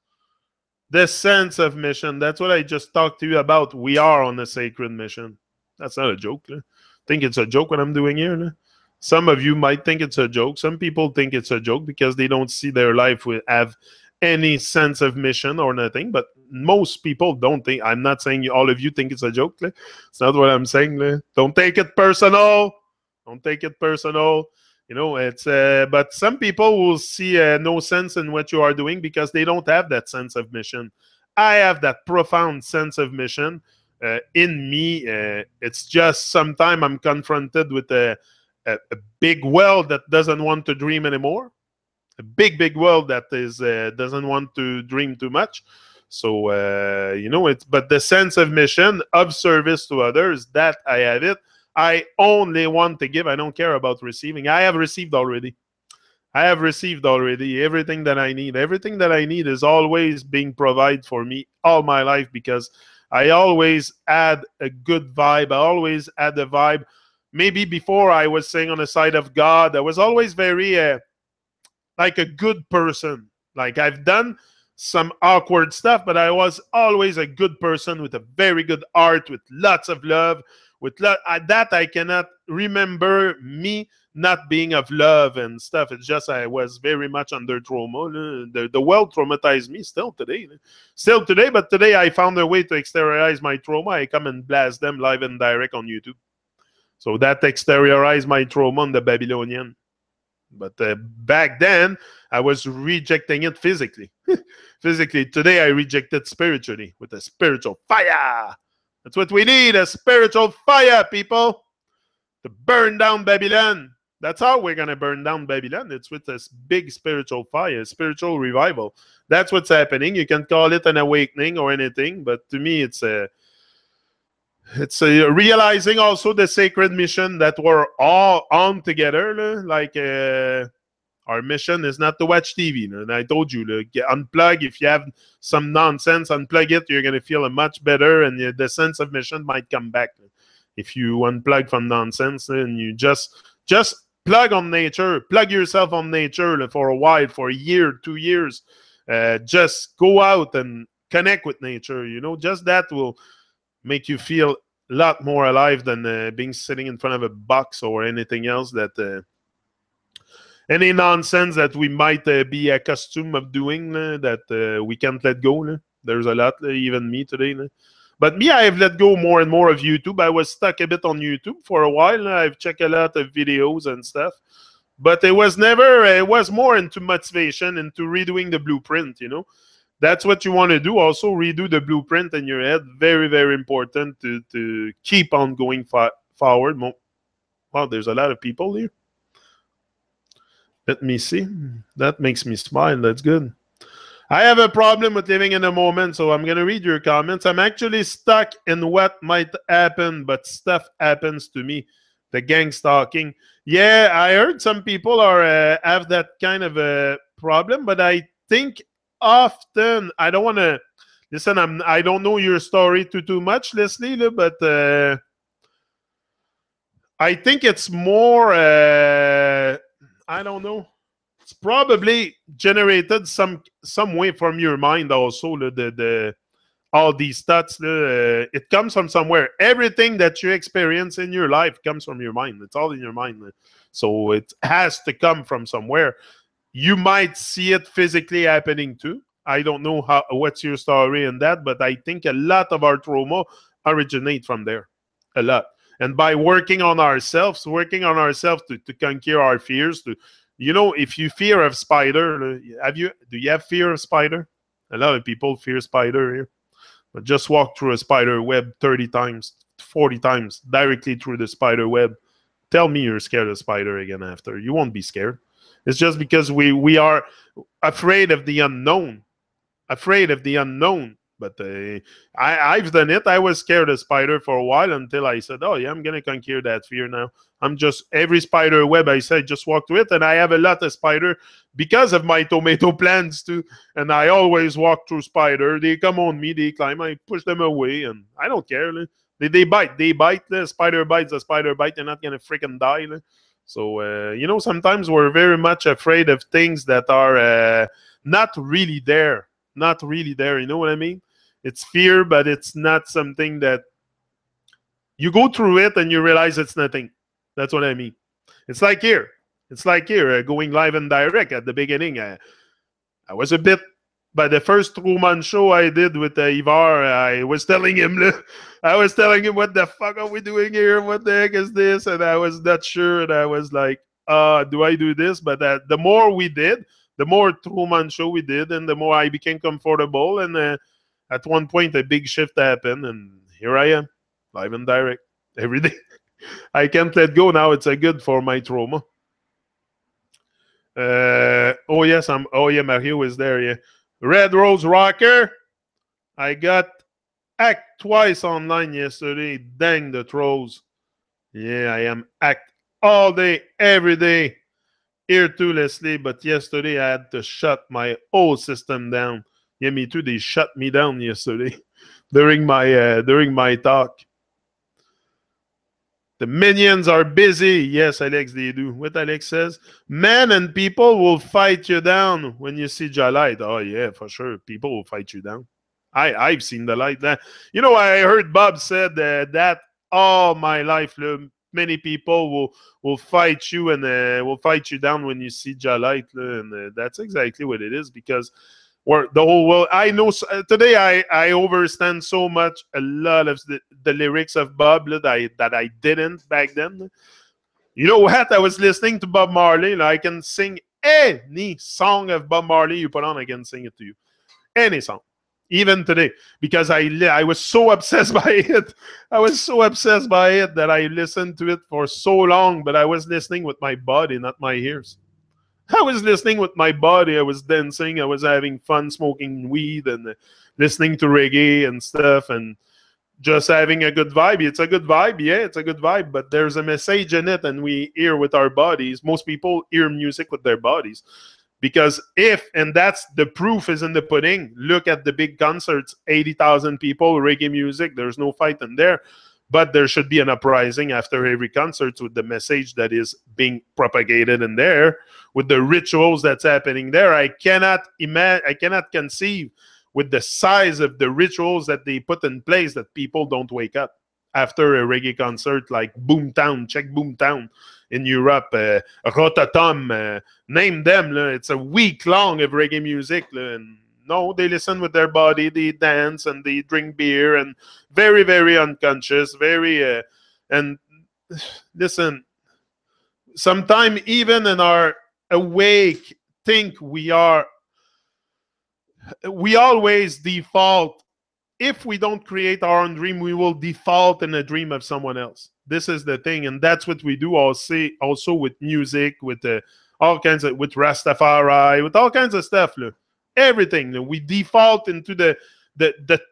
The sense of mission. That's what I just talked to you about. We are on a sacred mission. That's not a joke. Think it's a joke what I'm doing here. Some of you might think it's a joke. Some people think it's a joke because they don't see their life have any sense of mission or nothing. But most people don't think. I'm not saying all of you think it's a joke. It's not what I'm saying. Don't take it personal. Don't take it personal. You know, it's but some people will see no sense in what you are doing because they don't have that sense of mission. I have that profound sense of mission in me. It's just sometimes I'm confronted with a big world that doesn't want to dream anymore. A big world that is doesn't want to dream too much. So you know, but the sense of mission, of service to others, that I have it. I only want to give. I don't care about receiving. I have received already. I have received already everything that I need. Everything that I need is always being provided for me all my life because I always add a good vibe. I always add a vibe. Maybe before I was saying on the side of God, I was always very like a good person. Like I've done some awkward stuff, but I was always a good person with a very good heart, with lots of love. With that, I cannot remember me not being of love and stuff. It's just I was very much under trauma. The world traumatized me still today. But today I found a way to exteriorize my trauma. I come and blast them live and direct on YouTube. So that exteriorized my trauma on the Babylonian. But back then, I was rejecting it physically. Physically. Today, I reject it spiritually with a spiritual fire. That's what we need, a spiritual fire, people, to burn down Babylon. That's how we're going to burn down Babylon. It's with this big spiritual fire, spiritual revival. That's what's happening. You can call it an awakening or anything, but to me, it's a realizing also the sacred mission that we're all on together. Like our mission is not to watch TV. And I told you, unplug. If you have some nonsense, unplug it. You're going to feel much better, and the sense of mission might come back. If you unplug from nonsense and you just plug on nature, plug yourself on nature for a while, for a year, 2 years. Just go out and connect with nature. Just that will make you feel a lot more alive than being sitting in front of a box or anything else that any nonsense that we might be accustomed of doing that we can't let go. There's a lot, even me today. But me, I have let go more and more of YouTube. I was stuck a bit on YouTube for a while. I've checked a lot of videos and stuff. But it was more into motivation, into redoing the blueprint, That's what you want to do. Also, redo the blueprint in your head. Very, very important to keep on going forward. Wow, there's a lot of people here. Let me see. That makes me smile. That's good. I have a problem with living in the moment, so I'm going to read your comments. I'm actually stuck in what might happen, but stuff happens to me. The gang stalking. Yeah, I heard some people have that kind of a problem, but I think often, I don't want to listen. I don't know your story too much, Leslie, but I think it's more. I don't know. It's probably generated some way from your mind also. All these thoughts, it comes from somewhere. Everything that you experience in your life comes from your mind. It's all in your mind. So it has to come from somewhere. You might see it physically happening too. I don't know what's your story in that, but I think a lot of our trauma originate from there. A lot. And by working on ourselves to conquer our fears, if you fear of spider, do you have fear of spider? A lot of people fear spider here. But just walk through a spider web 30 times, 40 times, directly through the spider web. Tell me you're scared of spider again after. You won't be scared. It's just because we are afraid of the unknown. Afraid of the unknown. But I've done it. I was scared of spider for a while until I said, oh, yeah, I'm going to conquer that fear now. I'm just, every spider web, I said, just walk through it. And I have a lot of spider because of my tomato plants too. And I always walk through spider. They come on me, they climb, I push them away. And I don't care. They bite. The spider bites, the spider bite. They're not going to freaking die. So, sometimes we're very much afraid of things that are not really there. Not really there. You know what I mean? It's fear, but it's not something that you go through it and you realize it's nothing. That's what I mean. It's like here. Going live and direct at the beginning. I was a bit, by the first Truman show I did with Ivar, I was telling him, what the fuck are we doing here? What the heck is this? And I was not sure. And I was like, do I do this? But the more we did, the more Truman show we did, and the more I became comfortable. And at one point, a big shift happened, and here I am, live and direct, every day. I can't let go now. It's a good for my trauma. Mario is there, yeah. Red Rose Rocker. I got hacked twice online yesterday. Dang the trolls. Yeah, I am hacked all day, every day. Here too, Leslie, but yesterday I had to shut my whole system down. Yeah, me too. They shut me down yesterday during my talk. The minions are busy. Yes, Alex, they do. What Alex says, men and people will fight you down when you see your light. Oh yeah, for sure. People will fight you down. I've seen the light. I heard Bob said that all my life. Many people will fight you and will fight you down when you see your light, and that's exactly what it is, because or the whole world. I know today I overstand so much a lot of the lyrics of Bob that I didn't back then. You know what? I was listening to Bob Marley. I can sing any song of Bob Marley you put on. I can sing it to you. Any song. Even today. Because I was so obsessed by it. I was so obsessed by it that I listened to it for so long. But I was listening with my body, not my ears. I was listening with my body. I was dancing. I was having fun smoking weed and listening to reggae and stuff. And just having a good vibe. It's a good vibe, yeah, it's a good vibe, but there's a message in it, and we hear with our bodies. Most people hear music with their bodies. Because and that's the proof is in the pudding. Look at the big concerts, 80,000 people, reggae music, there's no fight in there. But there should be an uprising after every concert with the message that is being propagated in there, with the rituals that's happening there. I cannot conceive with the size of the rituals that they put in place that people don't wake up after a reggae concert like Boomtown, check Boomtown in Europe, Rototom, name them. It's a week long of reggae music. And no, they listen with their body, they dance and they drink beer and very, very unconscious, very, and listen, sometimes even in our awake think we always default. If we don't create our own dream, we will default in a dream of someone else. This is the thing, and that's what we do also with music, with all kinds of, with Rastafari, with all kinds of stuff. Look. Everything. Look. We default into the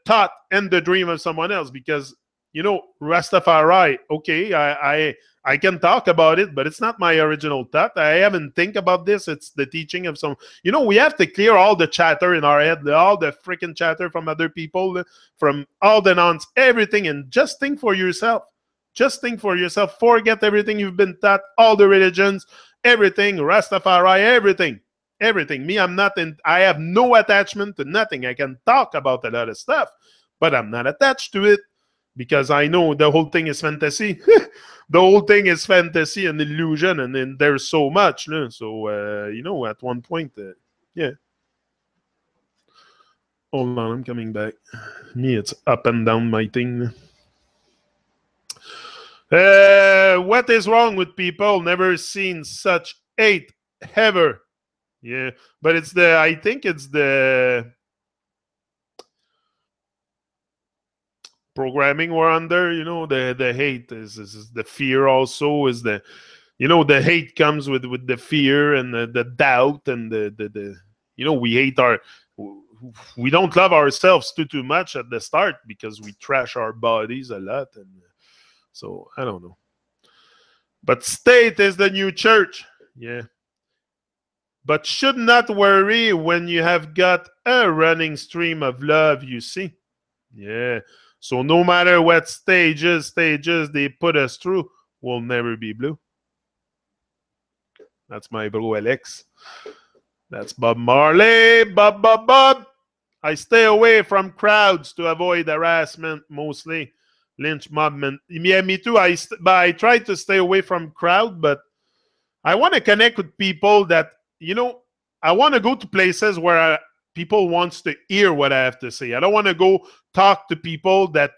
thought and the dream of someone else because, you know, Rastafari, okay, I can talk about it, but it's not my original thought. I haven't think about this. It's the teaching of some. You know, we have to clear all the chatter in our head, all the freaking chatter from other people, from all the nonsense, everything, and just think for yourself. Just think for yourself. Forget everything you've been taught, all the religions, everything, Rastafari, everything. Everything. Me, I have no attachment to nothing. I can talk about a lot of stuff, but I'm not attached to it. Because I know the whole thing is fantasy. The whole thing is fantasy and illusion, and then there's so much. So, you know, at one point, yeah. Hold on, I'm coming back. Me, it's up and down my thing. What is wrong with people? Never seen such hate ever. Yeah, but I think it's the programming we're under, you know, the hate is the fear also is the, you know, the hate comes with the fear and the doubt and the you know, we don't love ourselves too much at the start because we trash our bodies a lot, and so I don't know. But state is the new church, yeah. But should not worry when you have got a running stream of love, you see, yeah. So no matter what stages they put us through, we'll never be blue. That's my bro Alex. That's Bob Marley. Bob. I stay away from crowds to avoid harassment, mostly. Lynch mob. Yeah, me too. But I try to stay away from crowd, but I want to connect with people that, you know, I want to go to places where people wants to hear what I have to say. I don't want to go talk to people that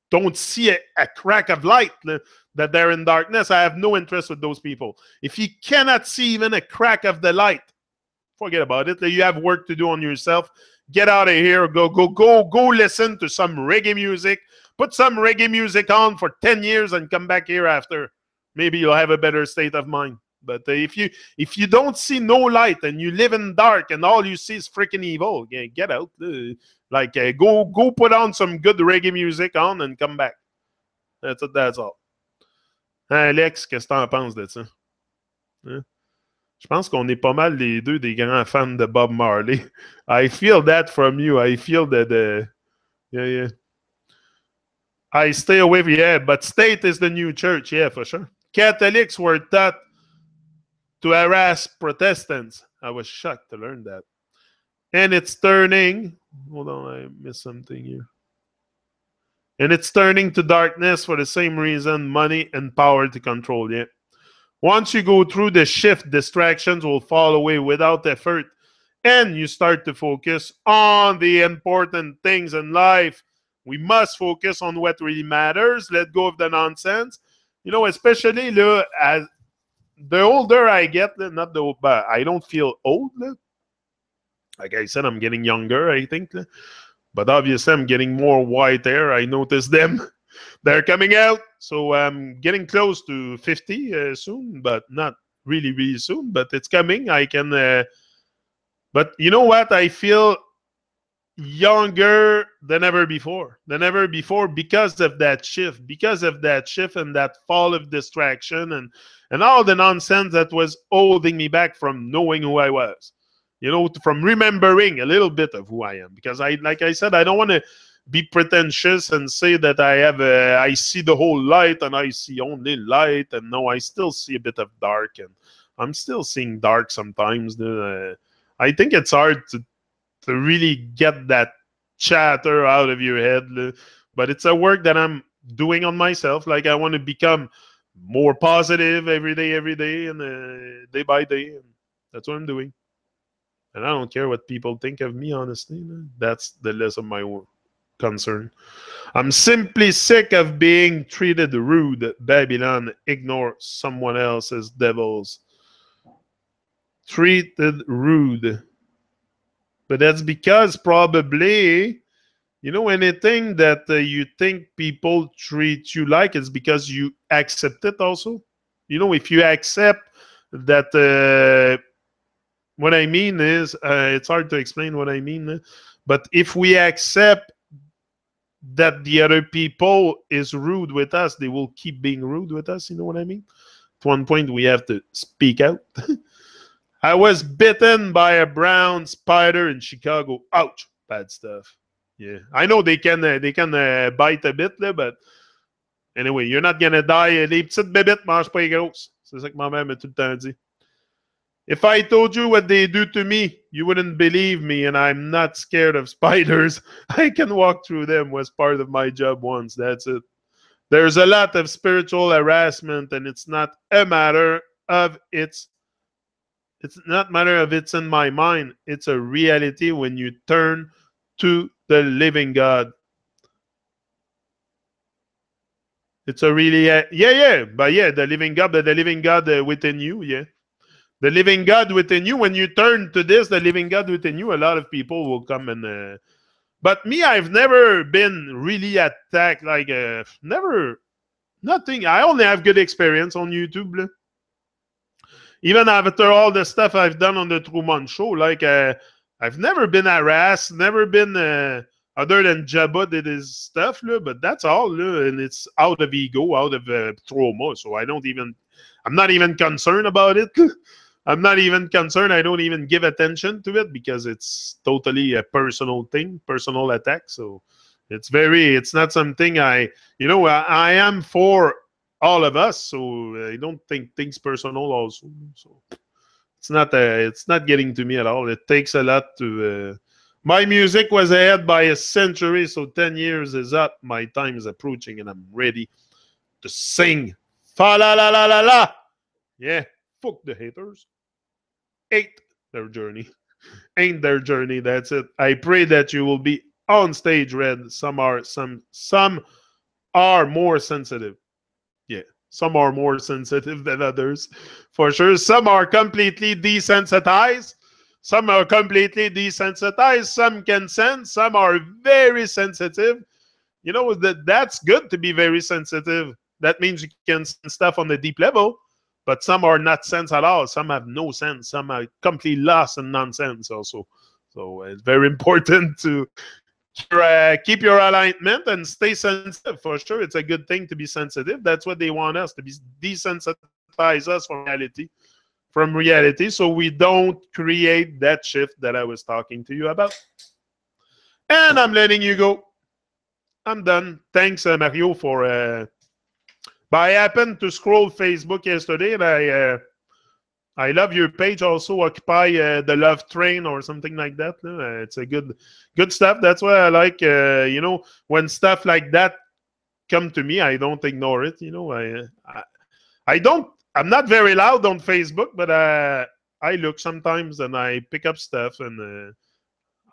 don't see a crack of light, that they're in darkness. I have no interest with those people. If you cannot see even a crack of the light, forget about it. You have work to do on yourself. Get out of here. Go listen to some reggae music. Put some reggae music on for 10 years and come back here after. Maybe you'll have a better state of mind. But if you don't see no light and you live in dark and all you see is freaking evil, get out. Go put on some good reggae music on and come back. That's all. Alex, qu'est-ce que t'en penses de ça? Hein? Je pense qu'on est pas mal les deux des grands fans de Bob Marley. I feel that from you. I feel that yeah. I stay away, yeah, but state is the new church, yeah, for sure. Catholics were taught to harass Protestants. I was shocked to learn that. And it's turning, hold on, I missed something here. And it's turning to darkness for the same reason, money and power to control it. Once you go through the shift, distractions will fall away without effort. and you start to focus on the important things in life. We must focus on what really matters. Let go of the nonsense. You know, especially as the older I get, not the old, but I don't feel old. Like I said, I'm getting younger, I think. But obviously, I'm getting more white hair. I notice them. They're coming out. So I'm getting close to 50 soon, but not really, really soon. But it's coming. I can. But you know what? I feel younger than ever before. Because of that shift. Because of that shift and that fall of distraction and all the nonsense that was holding me back from knowing who I was. You know, from remembering a little bit of who I am. Because like I said, I don't want to be pretentious and say that I see the whole light and I see only light. And no, I still see a bit of dark. And I'm still seeing dark sometimes. I think it's hard to really get that chatter out of your head. But it's a work that I'm doing on myself. Like I want to become more positive every day, and day by day. And that's what I'm doing. And I don't care what people think of me, honestly. That's the less of my concern. I'm simply sick of being treated rude. Babylon, ignore someone else as devils. Treated rude. But that's because probably, you know, anything that you think people treat you like is because you accept it also. You know, if you accept that, what I mean is, it's hard to explain what I mean, but if we accept that the other people is rude with us, they will keep being rude with us. You know what I mean? At one point, we have to speak out. I was bitten by a brown spider in Chicago. Ouch. Bad stuff. Yeah. I know they can bite a bit, but anyway, you're not gonna die. Les petites bébites mangent pas les grosses. C'est ça que ma mère m'a tout le temps dit. If I told you what they do to me, you wouldn't believe me, and I'm not scared of spiders. I can walk through them was part of my job once. That's it. There's a lot of spiritual harassment, and it's not a matter of it's in my mind. It's a reality when you turn to the living God. It's a really the living God, but the living God within you, yeah. The living God within you. When you turn to this, the living God within you, a lot of people will come and. But me, I've never been really attacked. Like never, nothing. I only have good experience on YouTube. Even after all the stuff I've done on the Truman Show, like I've never been harassed, never been other than Jabba did his stuff, but that's all, and it's out of ego, out of trauma. So I'm not even concerned about it. I'm not even concerned. I don't even give attention to it because it's totally a personal thing, personal attack. So it's not something I am for all of us, so I don't think things personal also. So it's not getting to me at all. It takes a lot to. My music was ahead by a century, so 10 years is up. My time is approaching, and I'm ready to sing. Fa la la la la la. Yeah, fuck the haters. Ain't their journey. Ain't their journey. That's it. I pray that you will be on stage, Red. Some are more sensitive. Yeah, some are more sensitive than others, for sure. Some are completely desensitized. Some are completely desensitized. Some can sense. Some are very sensitive. You know, that's good to be very sensitive. That means you can sense stuff on the deep level. But some are not sense at all. Some have no sense. Some are completely lost in nonsense also. So it's very important to keep your alignment and stay sensitive. For sure, it's a good thing to be sensitive. That's what they want us to be, desensitize us from reality, so we don't create that shift that I was talking to you about. And I'm letting you go. I'm done. Thanks, Mario, for. But I happened to scroll Facebook yesterday, and I love your page. Also, Occupy the Love Train or something like that. It's a good stuff. That's why I like. When stuff like that come to me, I don't ignore it. I don't. I'm not very loud on Facebook, but I look sometimes and I pick up stuff and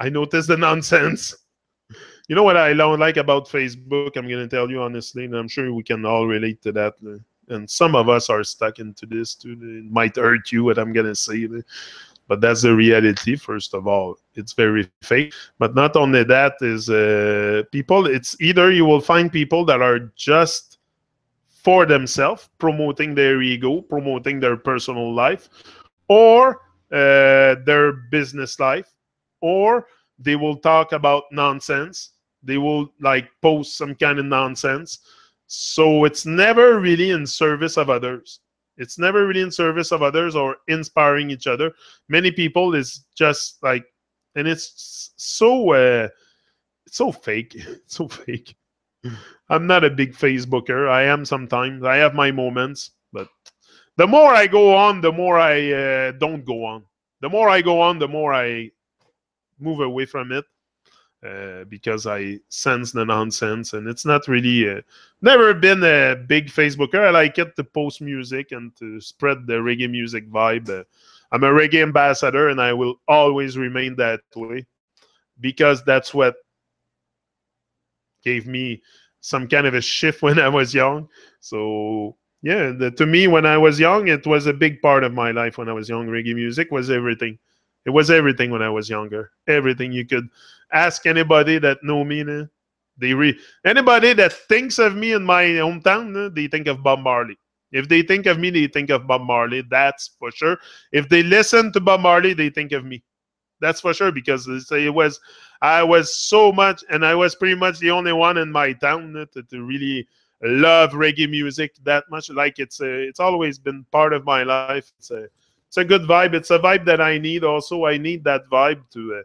I notice the nonsense. You know what I don't like about Facebook? I'm going to tell you honestly, and I'm sure we can all relate to that. And some of us are stuck into this too. It might hurt you what I'm going to say, but that's the reality. First of all, it's very fake. But not only that is people. It's either you will find people that are just for themselves, promoting their ego, promoting their personal life, or their business life, or they will talk about nonsense. They will like post some kind of nonsense. So it's never really in service of others. It's never really in service of others or inspiring each other. Many people is just like, and it's so fake. It's so fake. I'm not a big Facebooker. I am sometimes. I have my moments, but the more I go on, the more I don't go on. The more I go on, the more I move away from it because I sense the nonsense, and it's not really. Never been a big Facebooker. I like it to post music and to spread the reggae music vibe. I'm a reggae ambassador, and I will always remain that way because that's what gave me some kind of a shift when I was young. So yeah, to me, when I was young, it was a big part of my life. When I was young, reggae music was everything. It was everything when I was younger. Everything you could ask anybody that know me. Anybody that thinks of me in my hometown, they think of Bob Marley. If they think of me, they think of Bob Marley. That's for sure. If they listen to Bob Marley, they think of me. That's for sure because I was so much, and I was pretty much the only one in my town to really love reggae music that much. Like it's always been part of my life. It's a good vibe. It's a vibe that I need. Also, I need that vibe to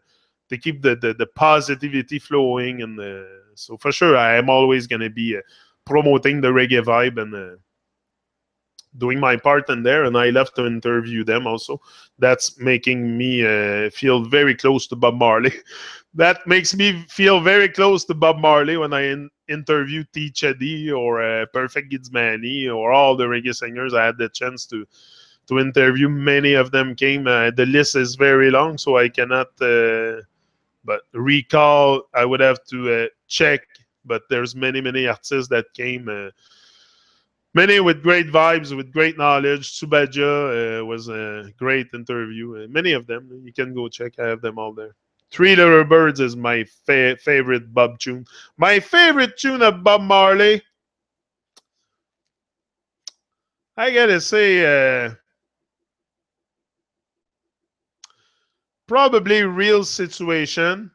keep the positivity flowing, and so for sure, I am always gonna be promoting the reggae vibe and doing my part in there, and I love to interview them also. That's making me feel very close to Bob Marley. That makes me feel very close to Bob Marley when I interview T. Chedi or Perfect Gidsmani or all the reggae singers. I had the chance to interview. Many of them came. The list is very long, so I cannot but recall. I would have to check, but there's many artists that came. Many with great vibes, with great knowledge. Subaja was a great interview. Many of them. You can go check. I have them all there. Three Little Birds is my favorite Bob tune. My favorite tune of Bob Marley, I gotta say, probably Real Situation,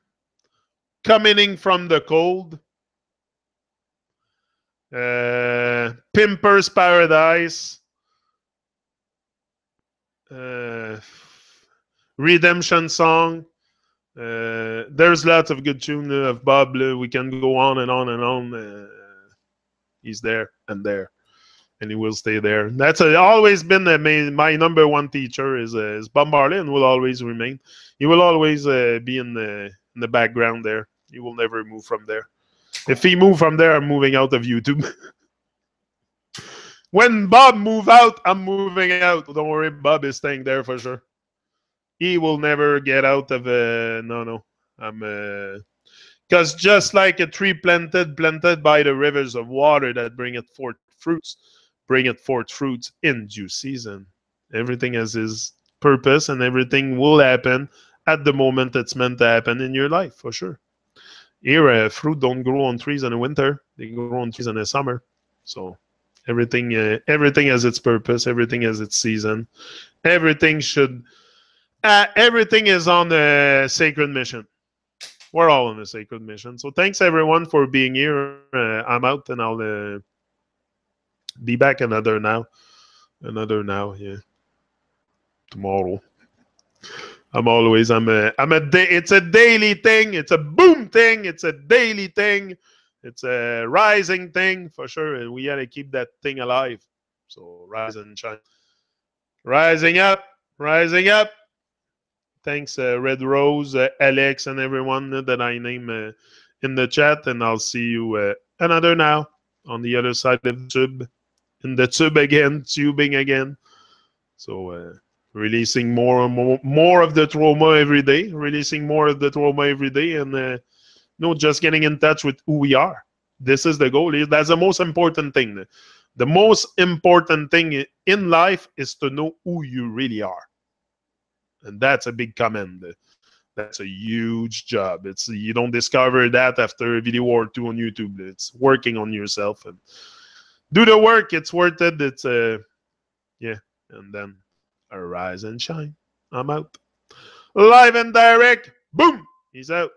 Coming from the Cold, Pimper's Paradise, uh, Redemption Song. There's lots of good tunes of Bob. We can go on and on and on. He's there and he will stay there. That's always been my number one teacher is Bob Marley, and will always remain. He will always be in the background there. He will never move from there. If he move from there, I'm moving out of YouTube. When Bob move out, I'm moving out. Don't worry, Bob is staying there for sure. He will never get out of no. I'm because just like a tree planted by the rivers of water that bringeth forth fruits in due season. Everything has his purpose, and everything will happen at the moment it's meant to happen in your life, for sure. Here, fruit don't grow on trees in the winter; they grow on trees in the summer. So everything has its purpose. Everything has its season. Everything should. Everything is on a sacred mission. We're all on a sacred mission. So thanks everyone for being here. I'm out, and I'll be back another now. Yeah, tomorrow. It's a daily thing. It's a boom thing. It's a daily thing. It's a rising thing for sure. And we gotta keep that thing alive. So rise and shine. Rising up, rising up. Thanks, Red Rose, Alex, and everyone that I name in the chat. And I'll see you another now on the other side of the tube. In the tube again, tubing again. So releasing more of the trauma every day, releasing more of the trauma every day, and just getting in touch with who we are. This is the goal. That's the most important thing. The most important thing in life is to know who you really are. And that's a big comment. That's a huge job. You don't discover that after a video or two on YouTube. It's working on yourself and do the work. It's worth it. It's yeah. And then arise and shine. I'm out. Live and direct. Boom. He's out.